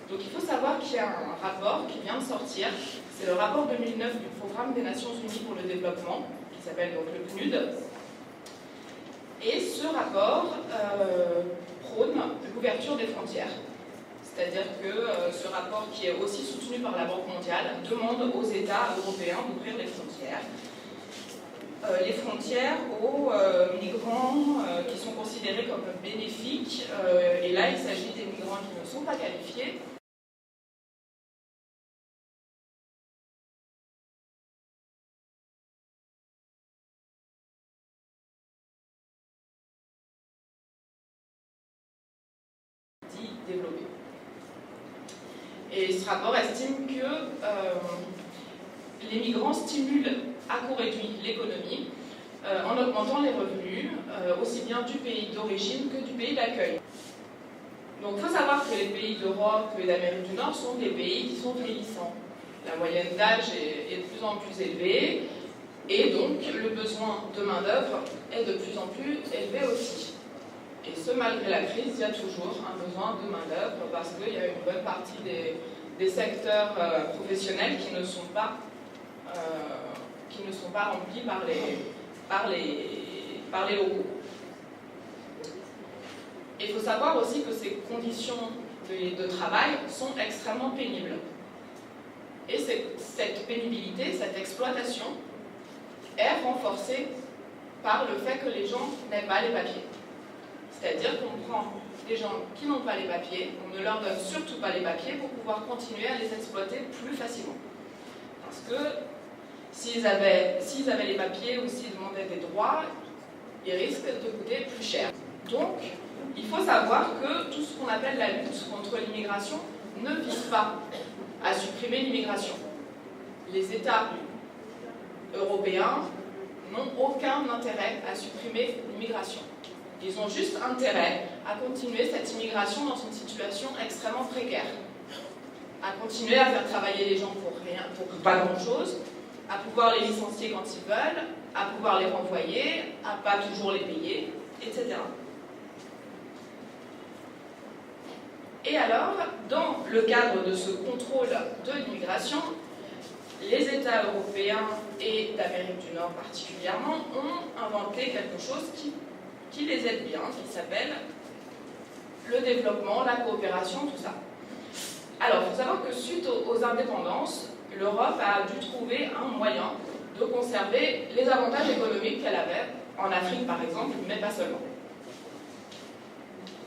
Donc il faut savoir qu'il y a un rapport qui vient de sortir, c'est le rapport 2009 du Programme des Nations Unies pour le développement, qui s'appelle donc le PNUD. Et ce rapport prône l'ouverture des frontières. C'est-à-dire que ce rapport, qui est aussi soutenu par la Banque mondiale, demande aux États européens d'ouvrir les frontières. Les frontières aux migrants qui sont considérés comme bénéfiques. Et là, il s'agit des migrants qui ne sont pas qualifiés. Développés. Et ce rapport estime que les migrants stimulent à coût réduit l'économie en augmentant les revenus, aussi bien du pays d'origine que du pays d'accueil. Donc il faut savoir que les pays d'Europe et d'Amérique du Nord sont des pays qui sont vieillissants. La moyenne d'âge est de plus en plus élevée et donc le besoin de main-d'œuvre est de plus en plus élevé aussi. Et ce, malgré la crise, il y a toujours un besoin de main-d'œuvre parce qu'il y a une bonne partie des secteurs professionnels qui ne sont pas remplis par les locaux. Il faut savoir aussi que ces conditions de travail sont extrêmement pénibles. Et cette pénibilité, cette exploitation, est renforcée par le fait que les gens n'aient pas les papiers. C'est-à-dire qu'on prend des gens qui n'ont pas les papiers, on ne leur donne surtout pas les papiers pour pouvoir continuer à les exploiter plus facilement. Parce que s'ils avaient les papiers ou s'ils demandaient des droits, ils risquent de coûter plus cher. Donc, il faut savoir que tout ce qu'on appelle la lutte contre l'immigration ne vise pas à supprimer l'immigration. Les États européens n'ont aucun intérêt à supprimer l'immigration. Ils ont juste intérêt à continuer cette immigration dans une situation extrêmement précaire, à continuer à faire travailler les gens pour rien, pour pas grand-chose, à pouvoir les licencier quand ils veulent, à pouvoir les renvoyer, à pas toujours les payer, etc. Et alors, dans le cadre de ce contrôle de l'immigration, les États européens et d'Amérique du Nord particulièrement ont inventé quelque chose qui les aide bien, qui s'appelle le développement, la coopération, tout ça. Alors, il faut savoir que suite aux indépendances, l'Europe a dû trouver un moyen de conserver les avantages économiques qu'elle avait en Afrique, par exemple, mais pas seulement.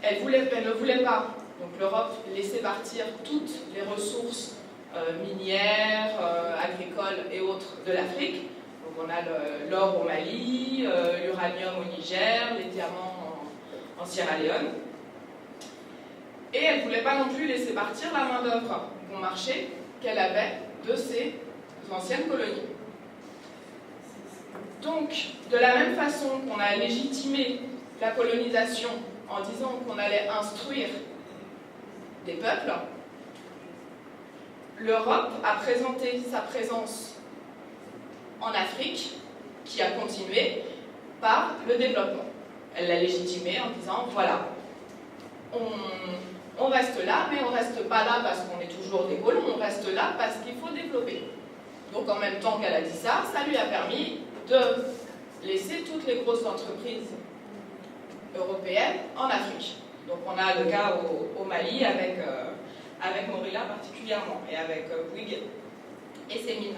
Elle ne voulait pas, donc l'Europe, laisser partir toutes les ressources minières, agricoles et autres de l'Afrique. Donc on a l'or au Mali, l'uranium au Niger, les diamants en Sierra Leone. Et elle ne voulait pas non plus laisser partir la main-d'œuvre bon marché qu'elle avait de ses anciennes colonies. Donc, de la même façon qu'on a légitimé la colonisation en disant qu'on allait instruire des peuples, l'Europe a présenté sa présence en Afrique, qui a continué par le développement. Elle l'a légitimé en disant, voilà, on reste là, mais on ne reste pas là parce qu'on est toujours des colons, on reste là parce qu'il faut développer. Donc en même temps qu'elle a dit ça, ça lui a permis de laisser toutes les grosses entreprises européennes en Afrique. Donc on a le cas au Mali avec Morila particulièrement, et avec Bouygues et ses mines.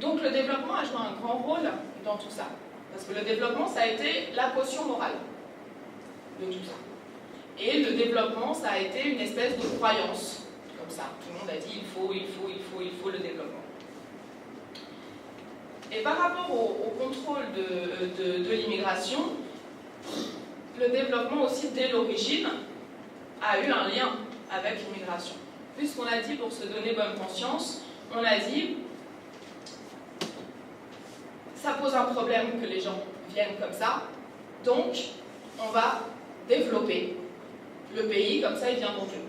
Donc le développement a joué un grand rôle dans tout ça. Parce que le développement, ça a été la potion morale de tout ça. Et le développement, ça a été une espèce de croyance. Comme ça, tout le monde a dit il faut le développement. Et par rapport au contrôle de l'immigration, le développement aussi, dès l'origine, a eu un lien avec l'immigration. Puisqu'on a dit, pour se donner bonne conscience, on a dit ça pose un problème que les gens viennent comme ça, donc on va développer le pays, comme ça ils viendront plus.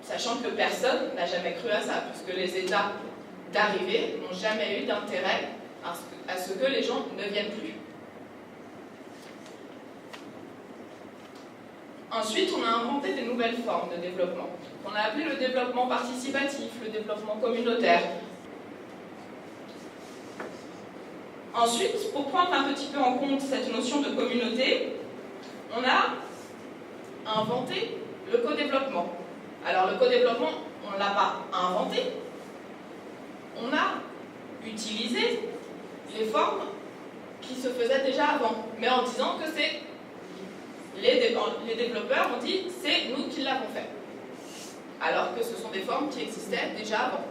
Sachant que personne n'a jamais cru à ça, puisque les États d'arrivée n'ont jamais eu d'intérêt à ce que les gens ne viennent plus. Ensuite, on a inventé des nouvelles formes de développement, qu'on a appelé le développement participatif, le développement communautaire. Ensuite, pour prendre un petit peu en compte cette notion de communauté, on a inventé le co-développement. Alors le co-développement, on ne l'a pas inventé, on a utilisé les formes qui se faisaient déjà avant, mais en disant que c'est les développeurs ont dit c'est nous qui l'avons fait, alors que ce sont des formes qui existaient déjà avant.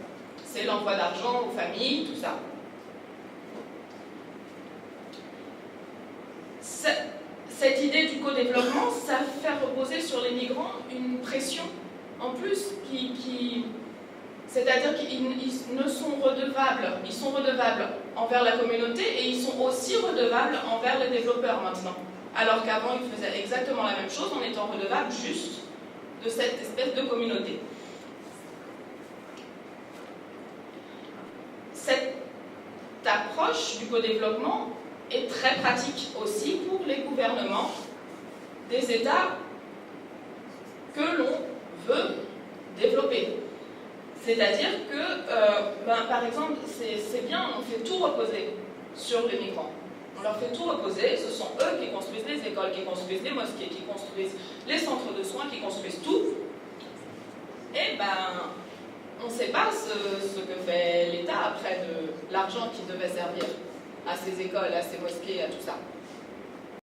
C'est l'envoi d'argent aux familles, tout ça. Cette idée du co-développement, ça fait reposer sur les migrants une pression en plus c'est-à-dire qu'ils ne sont redevables, ils sont redevables envers la communauté et ils sont aussi redevables envers les développeurs maintenant. Alors qu'avant, ils faisaient exactement la même chose en étant redevables juste de cette espèce de communauté. Cette approche du co-développement est très pratique aussi pour les gouvernements des États que l'on veut développer. C'est-à-dire que, par exemple, c'est bien, on fait tout reposer sur les migrants. On leur fait tout reposer, ce sont eux qui construisent les écoles, qui construisent les mosquées, qui construisent les centres de soins, qui construisent tout. Et on ne sait pas ce que fait l'État après de l'argent qui devait servir à ces écoles, à ces mosquées, à tout ça.